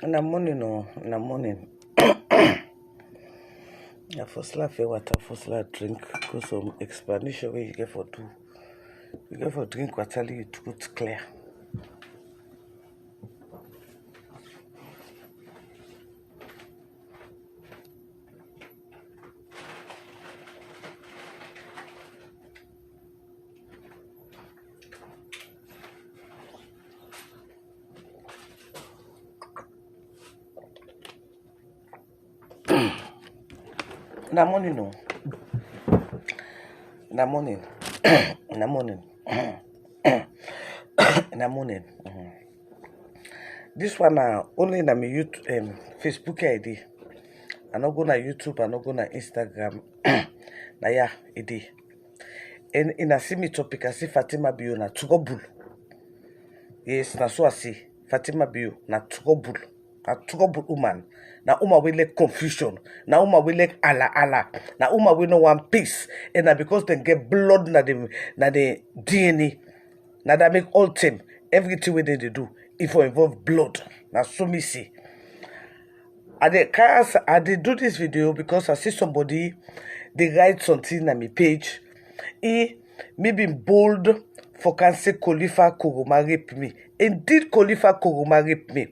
In the morning, no, in the morning. I first laugh water, first laugh drink, because some explanation where you get for two. You get for drink water, you put clear. In the morning, no. In the morning. In the morning. In the morning. This one only na me YouTube, Facebook ID. I not go na YouTube, I not go na Instagram. Na yeah, ID. And in a semi topic, I see Fatima Bio na trouble. Yes, na so I see Fatima Bio na trouble. Na trouble woman. Na uma we like confusion. Na uma we like ala. Na uma we no one peace. And na because they get blood na the DNA. Na that make all them everything we they do. If it involve blood. Na so me see. I did do this video because I see somebody they write something on my page. Me being bold for cancer Khalifa Koroma rape me. Indeed, Khalifa Koroma rape me.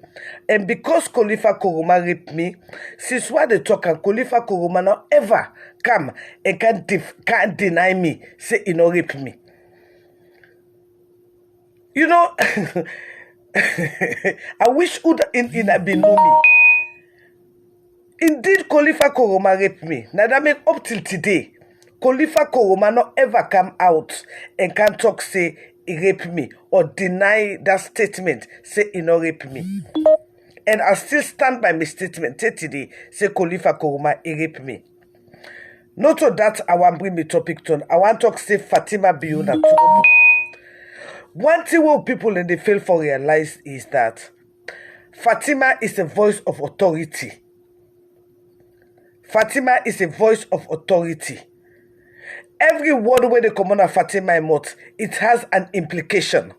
And because Khalifa Koroma rape me, since what they talk and Khalifa Koroma not ever come and can't deny me, say he no rape me. You know, I wish would in have been know me. Indeed, Khalifa Koroma raped me. Now that make up till today. Khalifa Koroma not ever come out and can talk say he raped me or deny that statement say he not raped me. And I still stand by my statement today say Khalifa Koroma he raped me. Not so that I want bring me topic to. I want to talk say Fatima Bio na trouble. One thing what people in the fail for realize is that Fatima is a voice of authority. Fatima is a voice of authority. Every word where they come on Fatima mouth, it has an implication.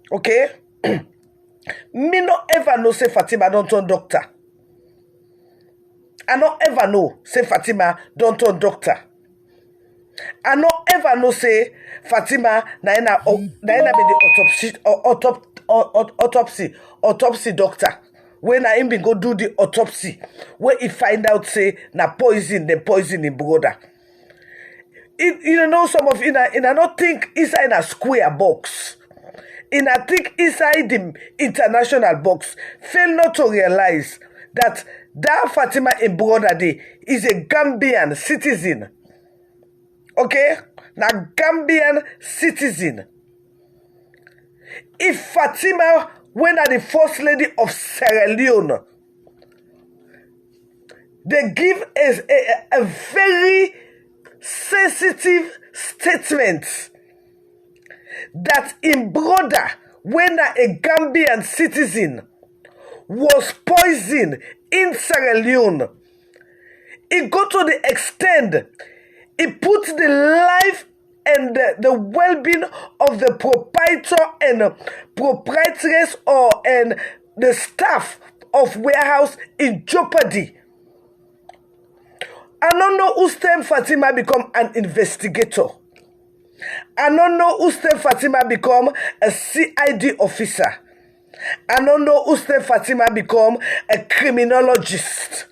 Okay? Me not ever know say Fatima don't turn doctor. I not ever know say Fatima don't turn doctor. I not ever know say Fatima na be the autopsy doctor. When I even go do the autopsy, where he find out say na poison, the poison in brother. You know some of in I not think inside a square box. In I think inside the international box. Fail not to realize that Fatima in brother day is a Gambian citizen. Okay? Na Gambian citizen. If Fatima when are the first lady of Sierra Leone, they give a very sensitive statement that in brother, when a Gambian citizen was poisoned in Sierra Leone, it got to the extent it put the life and the well-being of the proprietor and proprietress and the staff of warehouse in jeopardy. I don't know who stem Fatima become an investigator. I don't know who stem Fatima become a CID officer. I don't know who stem Fatima become a criminologist.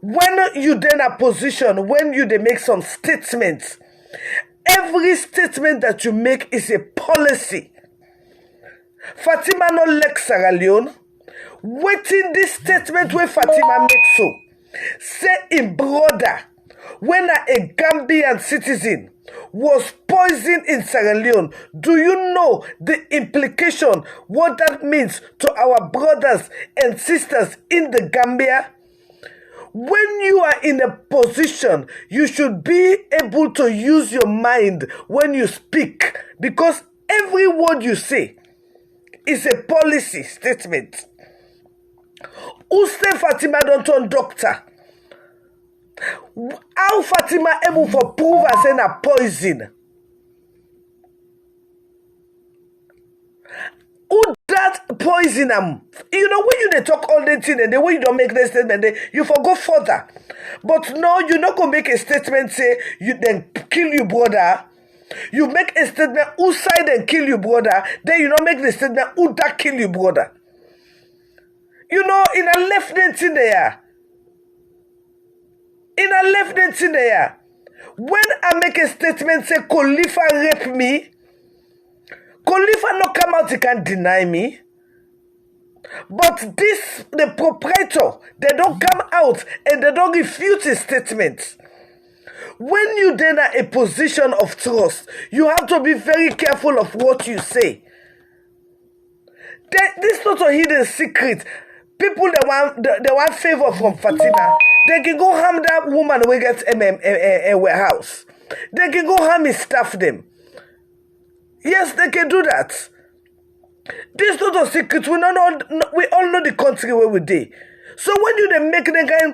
When you then a position, when you they make some statements, every statement that you make is a policy. Fatima no like Sierra Leone. Waiting this statement where Fatima makes so. Say in brother, when a Gambian citizen was poisoned in Sierra Leone, do you know the implication, what that means to our brothers and sisters in the Gambia? When you are in a position, you should be able to use your mind when you speak, because every word you say is a policy statement. Who say Fatima don't turn doctor? How Fatima able for prove as in a poison? Who that poison them. You know, when you they talk all the thing and the way you don't make the statement, you forgo further. But no, you're not gonna make a statement say you then kill your brother. You make a statement who side and kill your brother, then you don't make the statement who that kill your brother. You know, in a left thing there. In a left thing there. When I make a statement say Khalifa rape me, Khalifa not come out, he can't deny me. But this, the proprietor, they don't come out and they don't refute his statement. When you then are a position of trust, you have to be very careful of what you say. This is not a hidden secret. People they want favor from Fatima. They can go harm that woman who gets a warehouse. They can go harm his staff them. Yes, they can do that. This is not a secret. We all know the country where we dey. So when you make the kind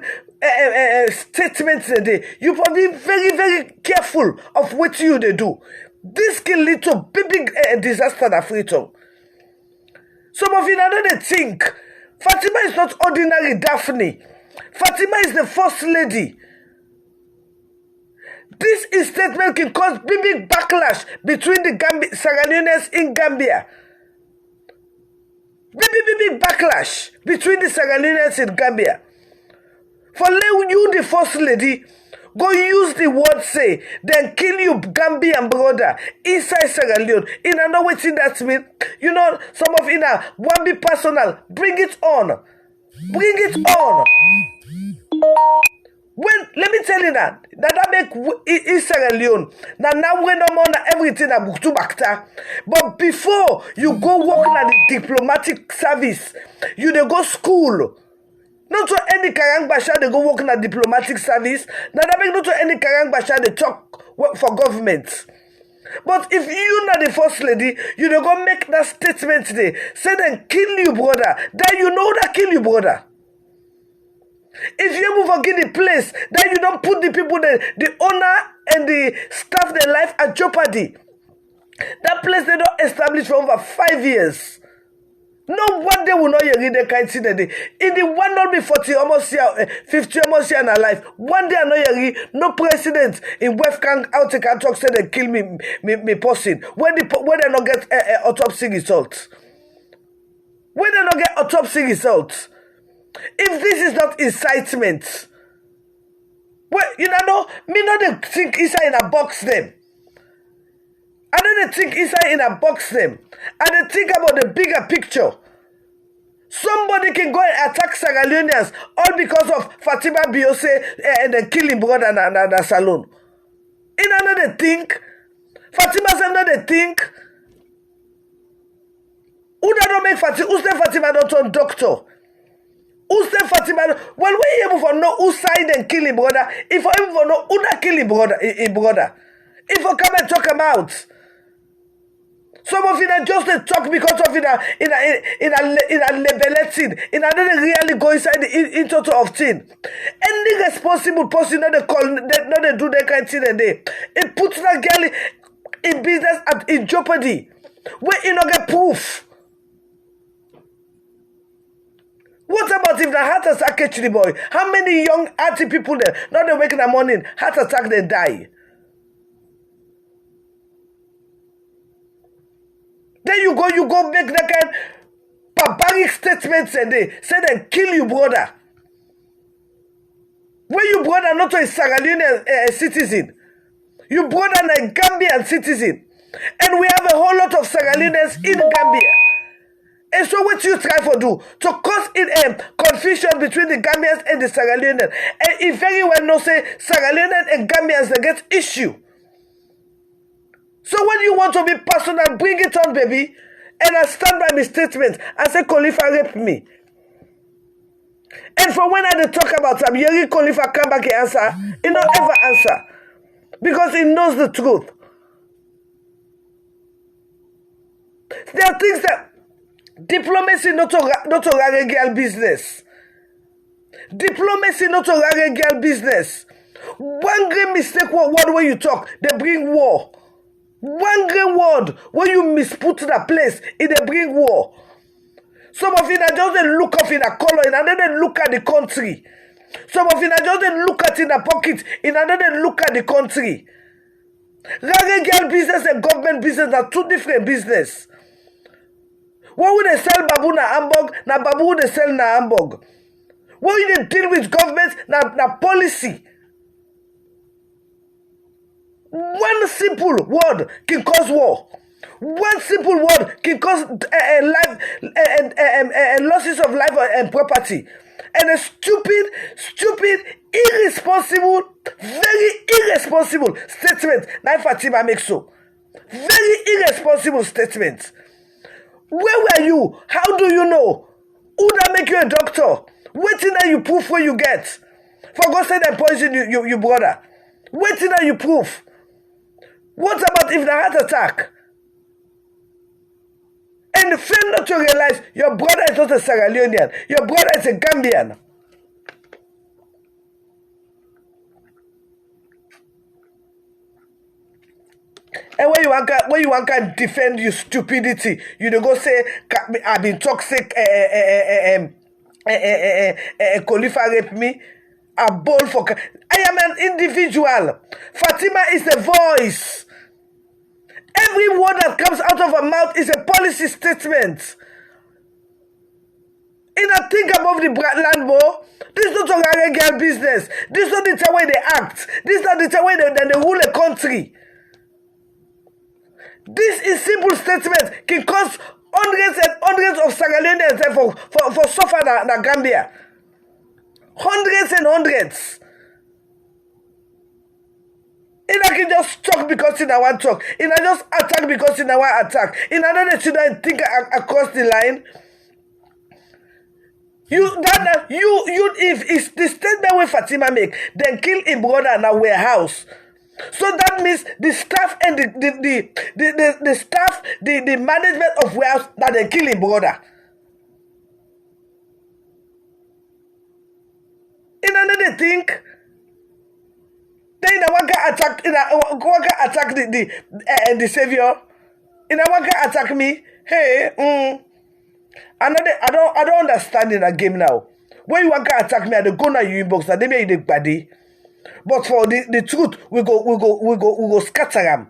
statements today, you have to be very, very careful of what you they do. This can lead to big disaster that freedom. Some of you don't think Fatima is not ordinary Daphne. Fatima is the first lady. This statement can cause big backlash between the Sierra Leoneans in Gambia. Big backlash between the Sierra Leoneans in Gambia. For you, the first lady, go use the word say, then kill you Gambian brother inside Sierra Leone. In another way, that means, you know, some of you now want be personal. Bring it on. Bring it on. When let me tell you that make in Sierra Leone. Now we no more everything about to bakta. But before you go work at the diplomatic service, you dey go school. Not to any Karang Basha they go work in a diplomatic service. Now that make not to any Karang Basha they talk work for government. But if you not the first lady, you don't go make that statement today. Say then kill you brother. Then you know that kill you brother. If you ever forget the place, then you don't put the people the owner and the staff their life at jeopardy. That place they don't establish for over 5 years. No one day will not hear the kind thing that in the one not be 40 almost year 50 almost year in our life. One day I know hear no president in West Kang out can talk say they kill me person. When they not get autopsy results. When they not get autopsy results. If this is not incitement, well, you know, me not think inside in a box them. I don't think inside in a box them. And they think about the bigger picture. Somebody can go and attack Sierra Leoneans all because of Fatima Biose and then killing brother in the salon. In another think, Fatima's another think. Who don't make Fatima? Who's the Fatima not on doctor? Who's the Fatima? Well, we able for know who side and kill him brother. If I able for know who not kill him brother, if I come and talk about. Some of you are just talk because of it in a labelating. In another really go inside the into of thing. Any responsible person not they call not they do that kind of thing and it puts that girl in business in jeopardy. Where you not get proof. What about if the heart attack catch the boy? How many young arty people there? Not they wake in the morning, heart attack they die. Then you go make that kind barbaric statements and they say they kill you brother. When you brother not a Sierra Leone citizen, you brother a Gambian citizen, and we have a whole lot of Sierra Leoneans in Gambia. And so what you try for do to cause confusion between the Gambians and the Sierra Leoneans, and if very well know say Sierra Leoneans and Gambians they get issue. So when you want to be personal, bring it on, baby. And I stand by my statement. I say Khalifa raped me. And for when I talk about him, Yeri Khalifa come back and answer. He don't ever answer. Because he knows the truth. There are things that diplomacy not a rare girl business. Diplomacy not a rare girl business. One great mistake word when you talk, they bring war. One great word when you misput that place, it they bring war. Some of you na just dey look off in a color, and then they look at the country. Some of you na just dey look at in a pocket, and then they look at the country. Rare girl business and government business are two different business. What would they sell babu na Hamburg? Na babu would they sell na Hamburg. What would they deal with government? Na policy. One simple word can cause war. One simple word can cause life losses of life and property. And a stupid, irresponsible, very irresponsible statement. Now Fatima makes so. Very irresponsible statement. Where were you? How do you know? Who that make you a doctor? Waiting that you proof where you get. For God said and poison you brother. Waiting that you proof. What about if the heart attack? And fail not to realize your brother is not a Sierra Leonean. Your brother is a Gambian. And when you want to defend your stupidity, you don't go say, I've been toxic, Khalifa raped me. I bowl for. I am an individual. Fatima is a voice. Every word that comes out of her mouth is a policy statement. In a think above the land war, this is not a rare girl business. This is not the way they act. This is not the way they rule a country. This is simple statement can cause hundreds and hundreds of Sierra Leoneans for suffer na Gambia. Hundreds and hundreds. And I can just talk because I want to talk. And I just attack because I want to attack. And I don't let you think across the line. If it's the statement where Fatima make, then kill a brother in a warehouse. So that means the staff and the staff, the management of warehouse that they kill a brother. In another thing, then I want to attack the savior. In I want to attack me. Hey, I don't understand in that game now. When you want to attack me, I go na you inbox. I dey the body. But for the truth, we go scatter them.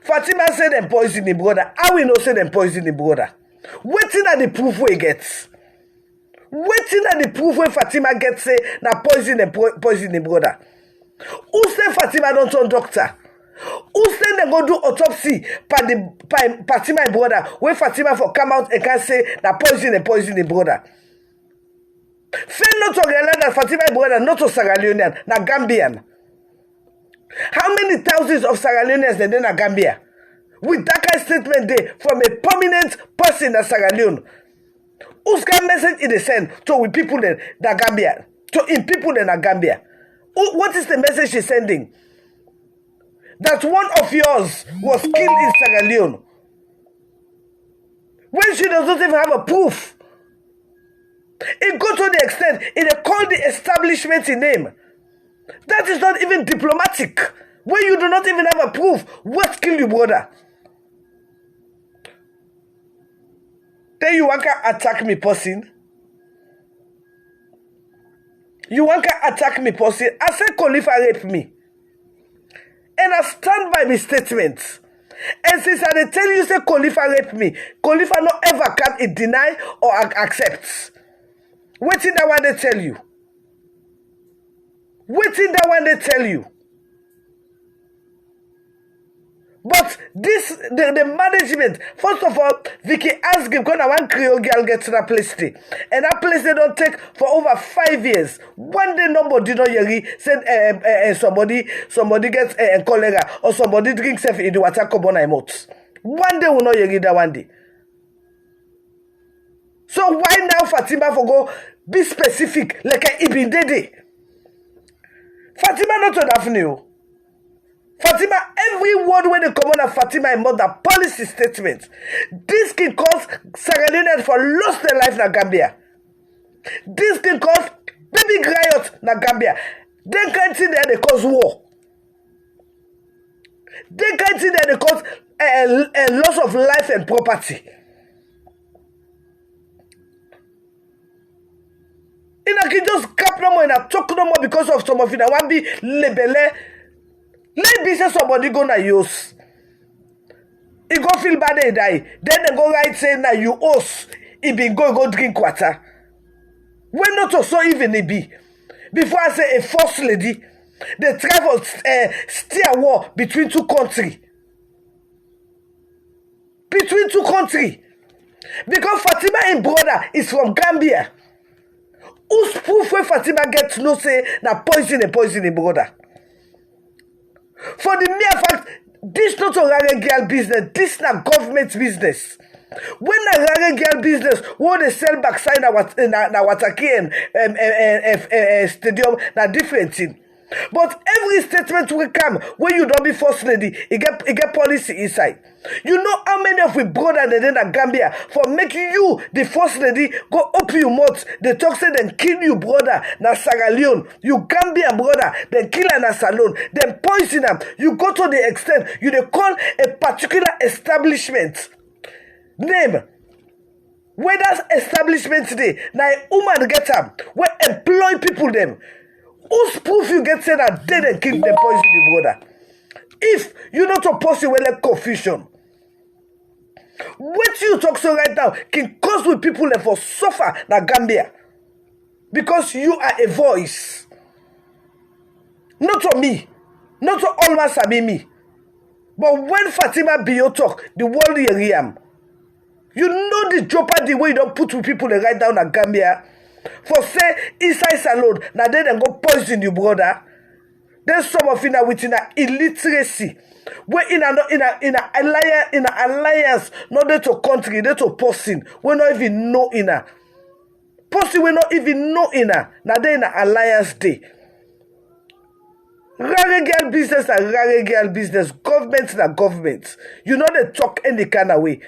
Fatima said them poison the brother. I will not say them poison the brother. Waiting at the proof we get. Waiting at the proof when Fatima gets say na poison the brother. Who say Fatima don't turn doctor? Who say they go do autopsy by Fatima brother when Fatima for come out and can say na poison the brother? Fail not to realize that Fatima brother not a Sierra Leonean, na Gambian. How many thousands of Sierra Leoneans are there na Gambia? With that kind of statement there from a prominent person in Sierra Leone. Whose kind message is they send to with people in the Gambia? To in people in the Gambia. What is the message she's sending? That one of yours was killed in Sierra Leone. When she doesn't even have a proof. It goes to the extent it called the establishment in name. That is not even diplomatic. When you do not even have a proof, what killed you, brother? Then you want to attack me, person. You want to attack me, person. I said Khalifa raped me. And I stand by my statement. And since I tell you say Khalifa raped me, Khalifa not ever can deny or accept. Waiting that one they tell you. Waiting that one they tell you. But this, the management, first of all, Vicky asked him, because I want Creole girl get to that place today. And that place they don't take for over 5 years. One day nobody did not hear said somebody gets cholera or somebody drinks self in the water carbon emotes. One day will not hear that one day. So why now Fatima for go be specific like a Ibn Dede? Fatima not to Daphne. Fatima, every word when they come on Fatima and mother policy statement. This can cause Sierra Leoneans for lost their life in Gambia. This can cause baby riot in Gambia. Then can't see there they cause war. They can't see that they cause a loss of life and property. And I can just cap no more and I talk no more because of some of it. I want to be labeled. Let be say somebody go na use. He go feel bad they die. Then they go right say na you ose. He been go drink water. When not so even it be. Before I say a first lady, they travel steer war between two countries. Between two countries. Because Fatima in brother is from Gambia. Who's proof when Fatima gets no say na poison in brother? For the mere fact, this not a rare girl business, this na government business. When a rare girl business, what they sell backside na Wataki and stadium, na different thing. But every statement will come when you don't be first lady, it get policy inside. You know how many of we brother they in Gambia for making you the first lady go up your mouth. They talk say then kill you brother na Sierra Leone. You Gambian brother then kill na salon. Then poison them. You go to the extent you they call a particular establishment name. Where that establishment today now a woman get them where employ people them. Who's proof you get said that they then kill them poison you brother? If you not oppose you like confusion. What you talk so right now can cause with people that for suffer na Gambia. Because you are a voice. Not to me. Not to almost be me. But when Fatima be your talk, the world hear him. You know the jeopardy where you don't put with people that write down na Gambia. For say inside salon, now they then go poison you brother. Then some of you now within a illiteracy. We're in an alliance, not there to country, there to person. We not even know in a person. We not even know in a. Now they in an alliance day. Rare girl business and rare girl business. Government na government. You know they talk any kind of way.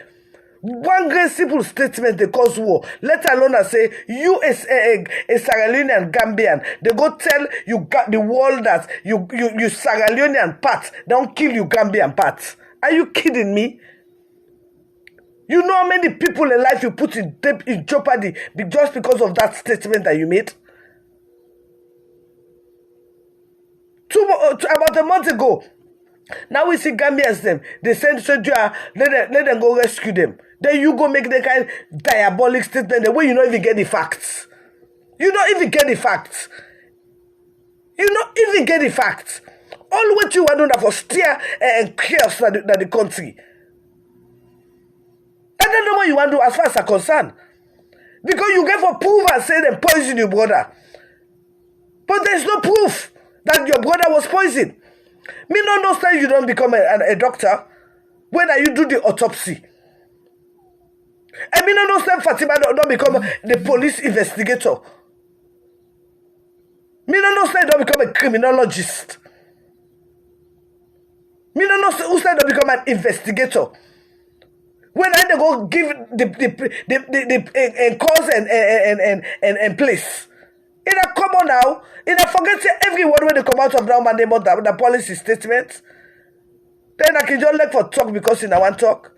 One great simple statement they cause war. Let alone I say you is a Sierra Leonean Gambian. They go tell you got the world that you Sierra Leonean part don't kill you Gambian part. Are you kidding me? You know how many people in life you put in jeopardy just because of that statement that you made? About a month ago, now we see Gambians them. They send soldier, let them go rescue them. Then you go make the kind diabolic statement the way you don't even get the facts. You don't even get the facts. You don't even get the facts. All what you want to do for steer and chaos that the country. I don't know what you want to do as far as I'm concerned. Because you get for proof and say them poison your brother. But there's no proof that your brother was poisoned. Me not understand you don't become a doctor when you do the autopsy. And me not understand Fatima don't become the police investigator. Me not understand don't become a criminologist. Me not understand don't become an investigator. When I go give the cause and place. In a come on now, in a forget every word when they come out of now and they want the policy statement. Then I can just look for talk because in I want talk.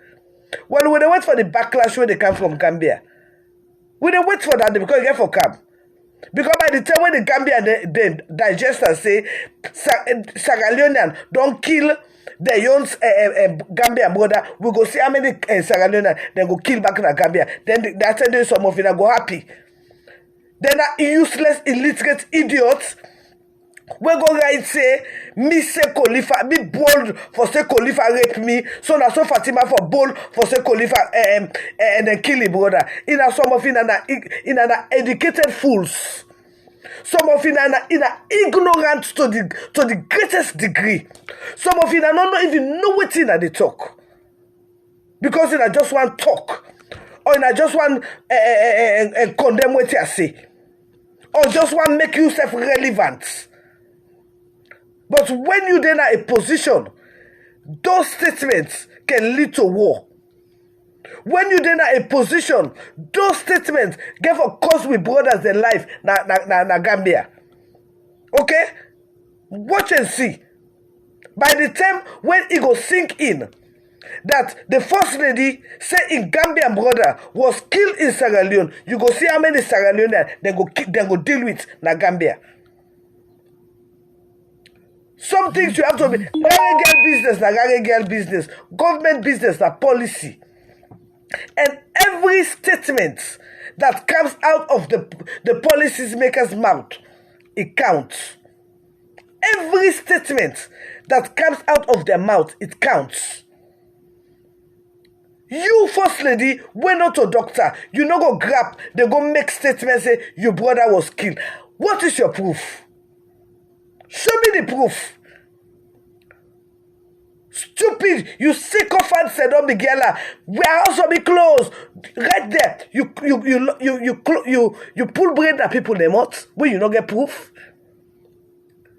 Well, when they wait for the backlash when they come from Gambia, we don't wait for that because they get for come. Because by the time when the Gambia they digest and say Sierra Leonean don't kill their own Gambia brother, we go see how many Sierra Leonean then go kill back in the Gambia. Then that's day some of them go happy. Then are useless, illiterate idiots. We go right say, me say Khalifa, me bold for say Khalifa rape me, so now so Fatima for bold for say Khalifa and then kill his brother. In a some of in an educated fools. Some of in an ignorant to the greatest degree. Some of in don't even know what in they talk. Because in just want talk. Or in just want condemn what you say. Or just want make yourself relevant. But when you then are a position, those statements can lead to war. When you then are a position, those statements give a cause with brothers in life na Gambia. Okay? Watch and see. By the time when it go sink in that the first lady say in Gambian brother was killed in Sierra Leone, you go see how many Sierra Leoneans they go deal with na Gambia. Some things you have to be girl business, na girl business, government business, na policy. And every statement that comes out of the policy maker's mouth, it counts. Every statement that comes out of their mouth, it counts. You, first lady, went not to doctor. You no go grab. They go make statements say your brother was killed. What is your proof? Show me the proof. Stupid, you sycophant said on Miguela. We are also be closed. Right there. You pull brain that people them out when you not get proof.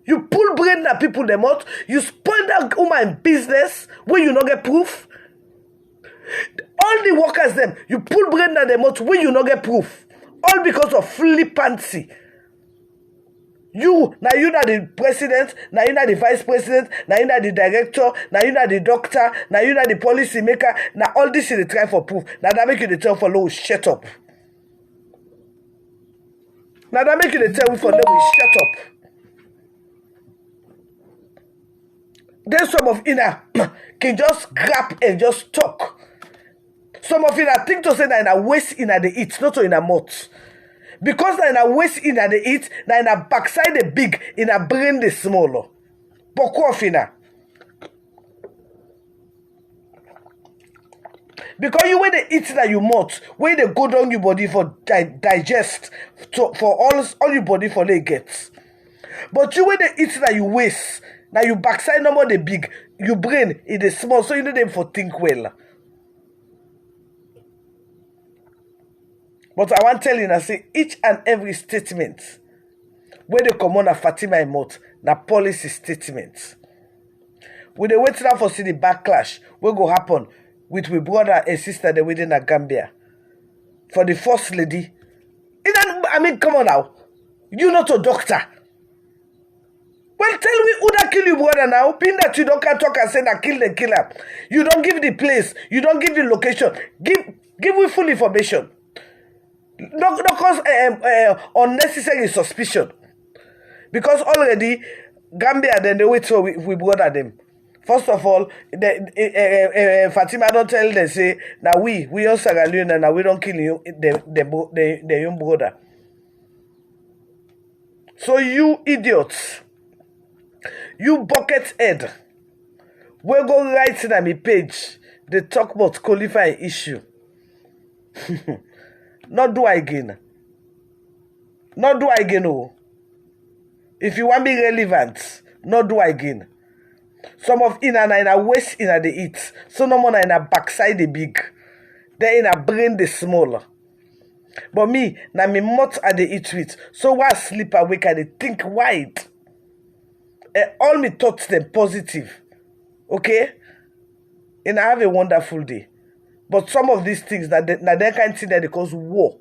You pull brain that people them out. You spoil that woman business when you not get proof. All the workers them, you pull brain that them out when you not get proof. All because of flippancy. You, now you not the president, now you not the vice president, now you not the director, now you not the doctor, now you not the policy maker, now all this is the try for proof. Now that make you the tell for low, shut up. Now that make you the tell for low, shut up. Then some of Ina can just grab and just talk. Some of Ina think to say that in a waist in the eat, not so in a mouth. Because na in a waist in the eat, na in a backside the big, in a brain the smaller. Poko of Ina. Because you when they eat that you mouth, when they go down your body for digest, for all your body for they get. But you when they eat that you waist, now you backside no more the big, your brain is the small, so you need them for think well. But I want to tell you, I say each and every statement where they come on a Fatima mouth, na policy statement. We they wait now for see the backlash what go happen with we brother and sister they within a Gambia. For the first lady. I mean, come on now. You not a doctor. Well, tell me who that kill you brother now. Being that you don't can talk and say that kill the killer. You don't give the place. You don't give the location. Give me full information. Not cause unnecessary suspicion. Because already Gambia then they wait so we brother them. First of all, Fatima don't tell them say now we on Sierra Leone and now we don't kill you the young brother. So you idiots, you bucket head, we go write in my page. They talk about qualifying issue. Not do again. Not do again, oh. If you want me relevant, not do again. Some of in a waist in the eat. So no more in a backside the big. Then in a brain the small. But me, na me mouth at the eat with. So while sleep awake I dey think wide. And all me thoughts them positive. Okay? And I have a wonderful day. But some of these things, na they can't see that they cause war.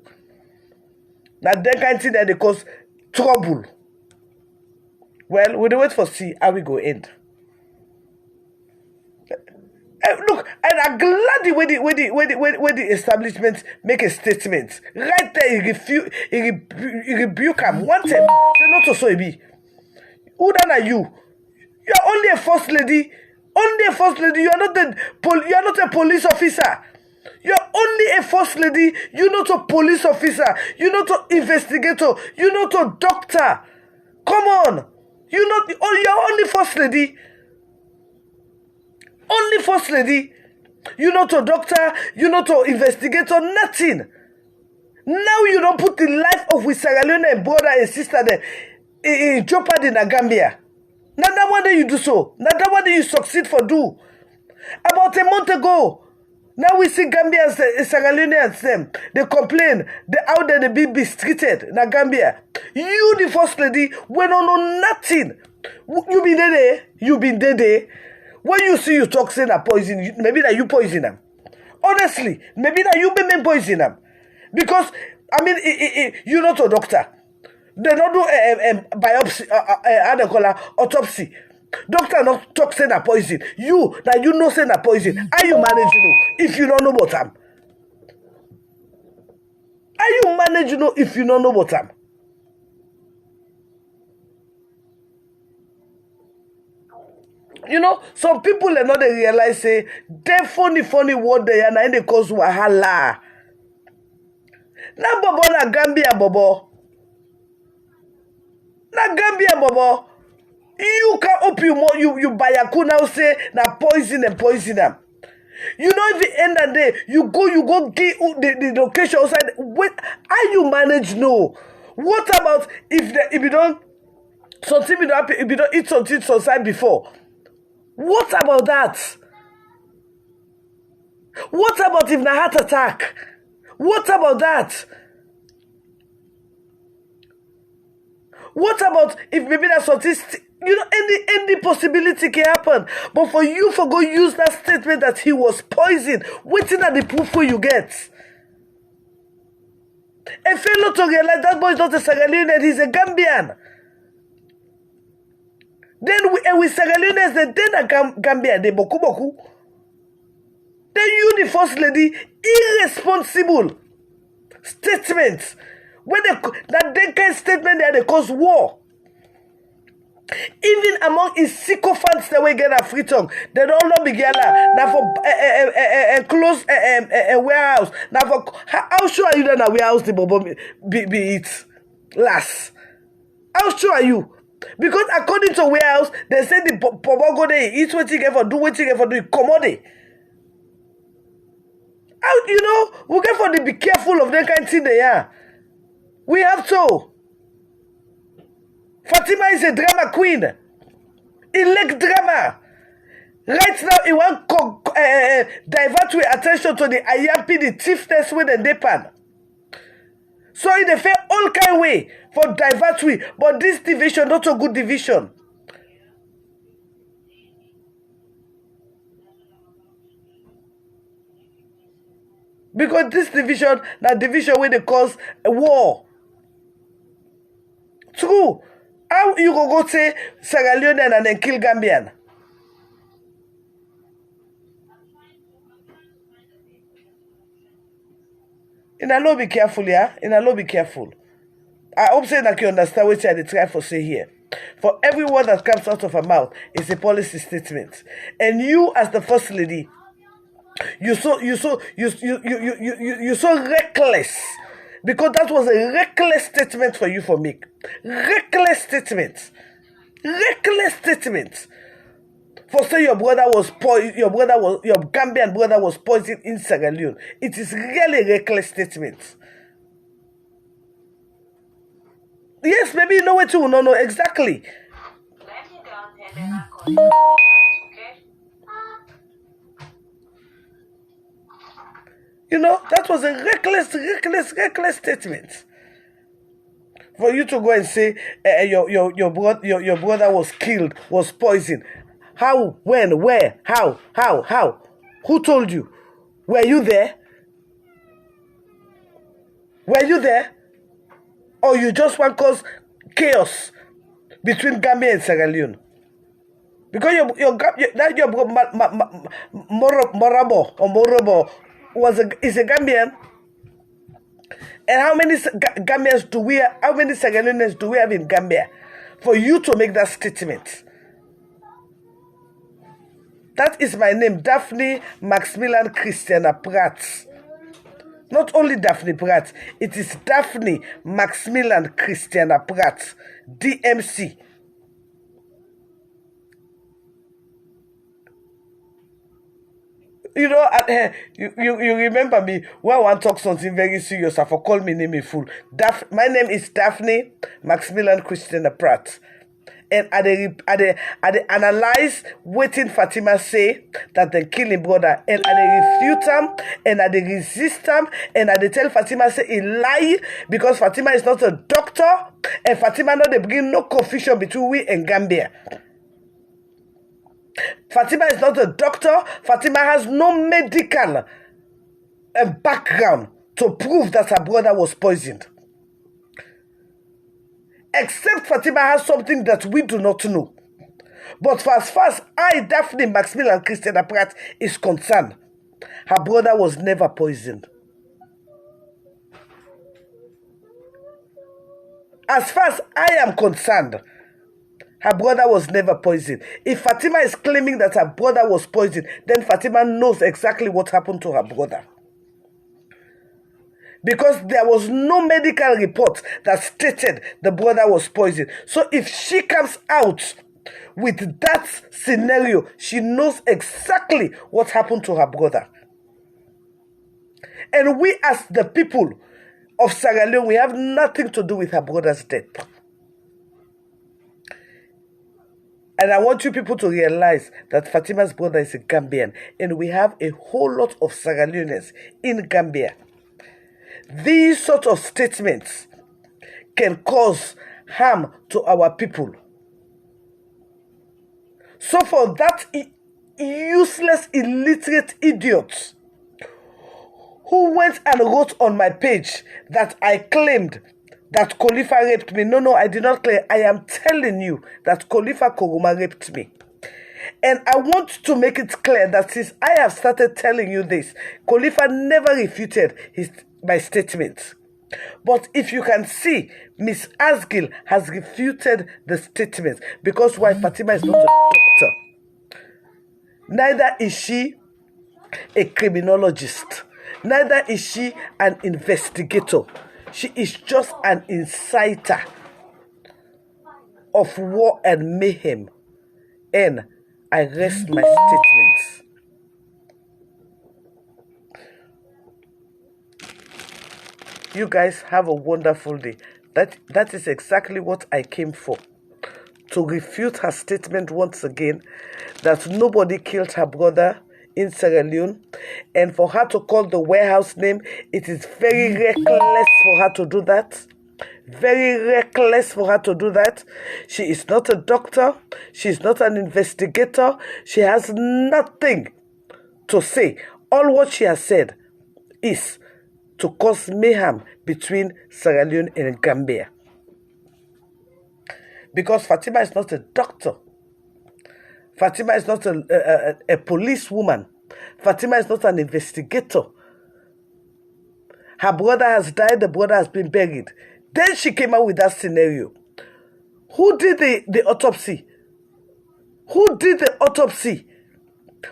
Na they can't see that they cause trouble. Well, we wait for see how we go end. Look, and I'm glad the way the establishment make a statement. Right there, he rebuke him. One time, say not to so it be. Who than are you? You're only a first lady. Only a first lady. You are not a police officer. You're only a first lady. You're not a police officer. You're not an investigator. You're not a doctor. Come on. You're only first lady. Only first lady. You're not a doctor. You're not an investigator. Nothing. Now you don't put the life of with Sierra Leone brother and sister there in jeopardy in Gambia. Now that one day you do so. Now that one day you succeed for do. About a month ago, now we see Gambians, Sierra Leoneans, them. They complain how they be mistreated in Gambia. You, the first lady, we don't know nothing. You been there. You been there. When you see you talk saying a poison, maybe that you poison them. Honestly, maybe that you be poison them. Because, I mean, you're not a doctor. They don't do biopsy, how they call it, autopsy. Doctor not talk say na poison. You that you know say na poison. How you manage if you don't know about them? How you manage if you don't know about them? Some people are not they realize say they funny word they are and they cause wahala. Na bobo na Gambia bobo. Na Gambia bobo. You can open your mouth, you buy a cool now say na poison and poison them. If the end of the day you go get the location outside. Wait, how you manage no? What about if you don't something you don't if you don't eat something outside before? What about that? What about if na heart attack? What about that? What about if maybe that's something any possibility can happen. But for you for go use that statement that he was poisoned, waiting at the proof where you get. And fail not to realize that boy is not a Sierra Leonean, he's a Gambian. Then we Sierra Leoneans, then a Gambia, they boku. Then you, the first lady, irresponsible statements. When that kind statement there, they cause war. Even among his sycophants that we get a free tongue, they don't know begin now for a close warehouse. Now for how sure are you that a warehouse the bobo be it last? How sure are you? Because according to warehouse, they say the bobo go there, eat what you get for, do what you get for, do commodity. How we get for the be careful of that kind of thing they are. We have to. Fatima is a drama queen. He like drama. Right now, he want divert with attention to the IAP, the thiefness with the depan. So he fair all kind way for divert with, but this division not a good division. Because this division, division where they cause a war. True. How you go say Sierra Leonean and then kill Gambian? In a law be careful, yeah? In a law be careful. I hope say that you understand what I try for say here. For every word that comes out of her mouth is a policy statement. And you as the first lady, you so reckless. Because that was a reckless statement for you for me. Reckless statement. Reckless statement. For say your Gambian brother was poisoned in Sierra Leone. It is really a reckless statement. Yes, maybe you know what you know exactly. That was a reckless statement. For you to go and say your brother was killed, was poisoned. How? When? Where? How? Who told you? Were you there? Were you there? Or you just want to cause chaos between Gambia and Sierra Leone? Because your Morabo is a Gambian. And how many Gambians do we have? How many Sierra Leoneans do we have in Gambia for you to make that statement? That is my name, Daphne Maximilian Christiana Pratt. Not only Daphne Pratt, it is Daphne Maximilian Christiana Pratt, DMC. You remember me when I want to talk something very serious. I for call me name a fool. My name is Daphne Maximilian Christiana Pratt, and I analyze waiting Fatima say that they kill him brother, and I refute him, and I resist him, and I tell Fatima say he lie because Fatima is not a doctor, and Fatima not they bring no confusion between we and Gambia. Fatima is not a doctor. Fatima has no medical background to prove that her brother was poisoned. Except Fatima has something that we do not know. But for as far as I, Daphne Maximilian Christiana Pratt, is concerned, her brother was never poisoned. As far as I am concerned, her brother was never poisoned. If Fatima is claiming that her brother was poisoned, then Fatima knows exactly what happened to her brother. Because there was no medical report that stated the brother was poisoned. So if she comes out with that scenario, she knows exactly what happened to her brother. And we as the people of Sierra Leone, we have nothing to do with her brother's death. And I want you people to realize that Fatima's brother is a Gambian, and we have a whole lot of Sierra Leoneans in Gambia. These sort of statements can cause harm to our people. So for that useless, illiterate idiot who went and wrote on my page that I claimed that Khalifa raped me. No, I did not claim. I am telling you that Khalifa Koroma raped me. And I want to make it clear that since I have started telling you this, Khalifa never refuted my statement. But if you can see, Miss Asgil has refuted the statement, because why? Fatima is not a doctor. Neither is she a criminologist. Neither is she an investigator. She is just an inciter of war and mayhem. And I rest my statements. You guys have a wonderful day. That is exactly what I came for. To refute her statement once again that nobody killed her brother in Sierra Leone, and for her to call the warehouse name, it is very reckless for her to do that. Very reckless for her to do that. She is not a doctor. She is not an investigator. She has nothing to say. All what she has said is to cause mayhem between Sierra Leone and Gambia. Because Fatima is not a doctor. Fatima is not a policewoman. Fatima is not an investigator. Her brother has died, the brother has been buried. Then she came out with that scenario. Who did the autopsy? Who did the autopsy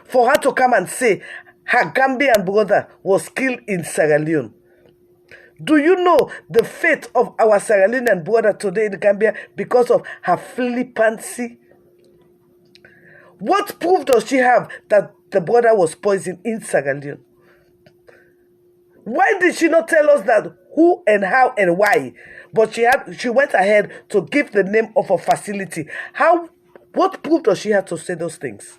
for her to come and say her Gambian brother was killed in Sierra Leone? Do you know the fate of our Sierra Leonean brother today in Gambia because of her flippancy? What proof does she have that the brother was poisoned in Sierra Leone? Why did she not tell us that who and how and why? But she went ahead to give the name of a facility. What proof does she have to say those things?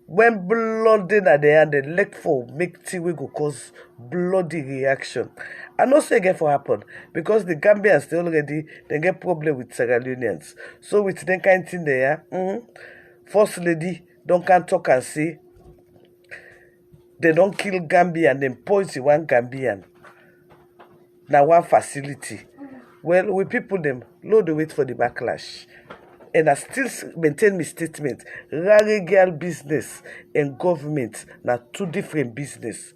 When bloody at the end, the leg for make tea we go cause bloody reaction. And also again for happen because the Gambians they already they get problem with Sierra Leoneans. So with them kind of thing there, First Lady don't can talk and say they don't kill Gambian, then poison one Gambian. Now one facility. Well, we people them load the wait for the backlash. And I still maintain my statement. Rare girl business and government na two different business.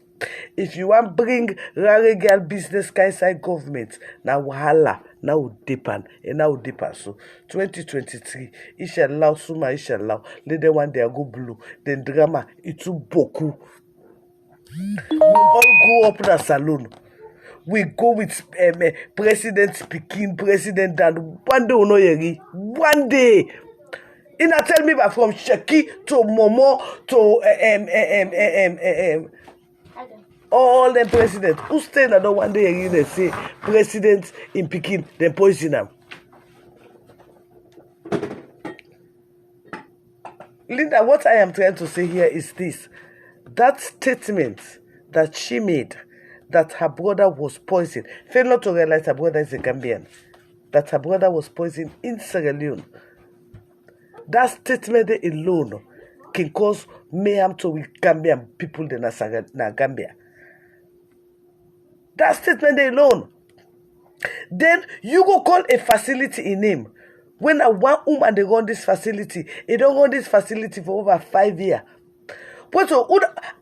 If you want bring rare girl business inside government, na wahala, na udepan, and na udepan. So 2023, inshallah, suma inshallah, let them one day go blue. Then drama, itu boku. We all go up in a saloon. We go with President speaking, President Dan. One day, no yeri. One day. And I tell me about from Shaki to Momo to all the presidents. Who stay that one day yeri they say President in Peking, then poison them. Linda, what I am trying to say here is this. That statement that she made, that her brother was poisoned. Fail not to realize her brother is a Gambian. That her brother was poisoned in Sierra Leone. That statement alone can cause mayhem to Gambian people in Gambia. That statement alone. Then you go call a facility in name When a one woman they run this facility, they don't run this facility for over 5 years. But so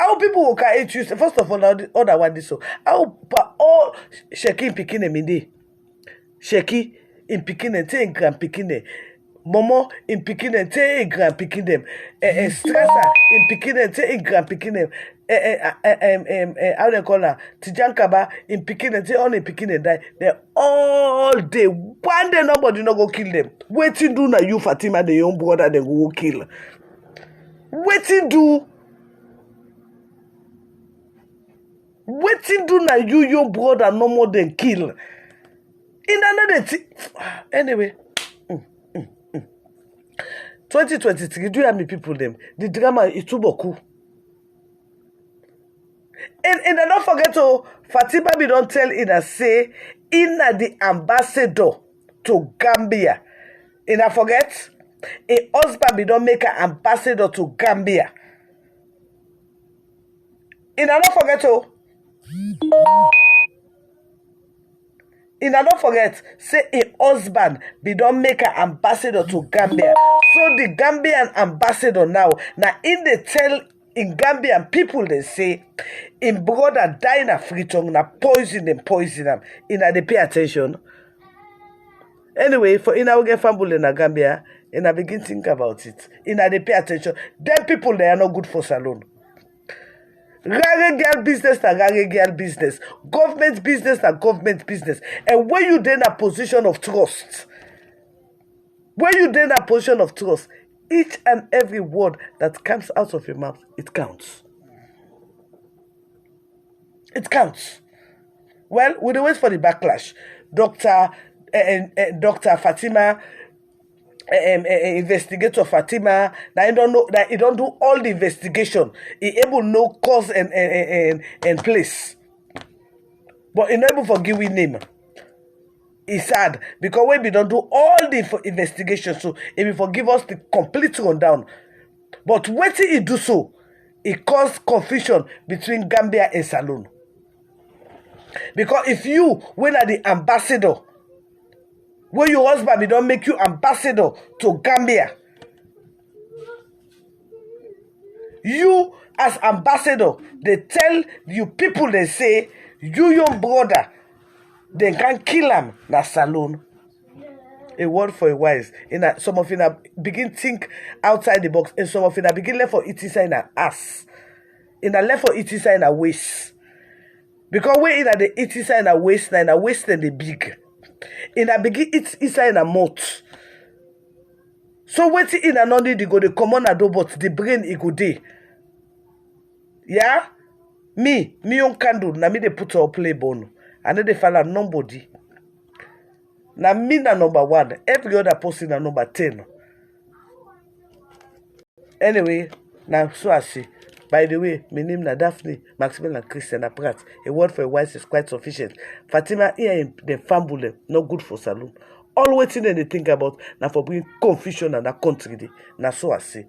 how people will carry you? First of all, other one this so how all Sheki in Pikine minde, Sheki in Pikine, te in Grand Pikine, Momo in Pikine, te in Grand Pikine, Stressa in Pikine, te in Grand Pikine, how they call her Tijankaba in Pikine, te all in Pikine die. They all day. One day nobody no go kill them. Waiting do na you Fatima the young brother they go kill. Waiting do. Waiting do na you your brother no more than kill. In another anyway. 2023, do you have me people them? The drama is too boku. And don't forget Fatima be don't tell Ina say Ina the ambassador to Gambia. Ina forget? A husband be don't make an ambassador to Gambia. Ina don't forget Ina don't forget, say a husband be don't make an ambassador to Gambia. So the Gambian ambassador now in they tell in Gambian people they say in brother die na freetongue na poison them. Ina they pay attention. Anyway, for ina we get family in Gambia, ina begin think about it. Ina they pay attention. Them people they are not good for salon. Rare girl business na rare girl business. Government business na government business. And when you in a position of trust, each and every word that comes out of your mouth, it counts. It counts. Well, we don't wait for the backlash. Dr. Fatima, investigator Fatima, now he don't know that he don't do all the investigation. He able know cause and place. But he never forgive him. It's sad because when we don't do all the investigation, so he will forgive us the complete rundown. But when he do so, it caused confusion between Gambia and Salone. Because if you, when are the ambassador, when your husband we don't make you ambassador to Gambia, you as ambassador, they tell you people, they say, you your brother, they can kill him na Salone. A word for a wise. Some of you begin think outside the box, and some of you begin left for it inside an ass. In a left for it inside a waist. Because we in the it inside a waist, and a waist and the big. In a begin it inside a mouth. So wait in an only they go the common ado, but the brain it go day. Yeah? Me on candle, na me they put our play bone. And then they follow nobody. Na me na number 1. Every other person na number 10. Anyway, now so I see. By the way, my name na Daphne, Maximilian Christian Pratt. A word for a wise is quite sufficient. Fatima here in the family, not good for Salone. All waiting and they think about now for bringing confusion and a country. Now so I see.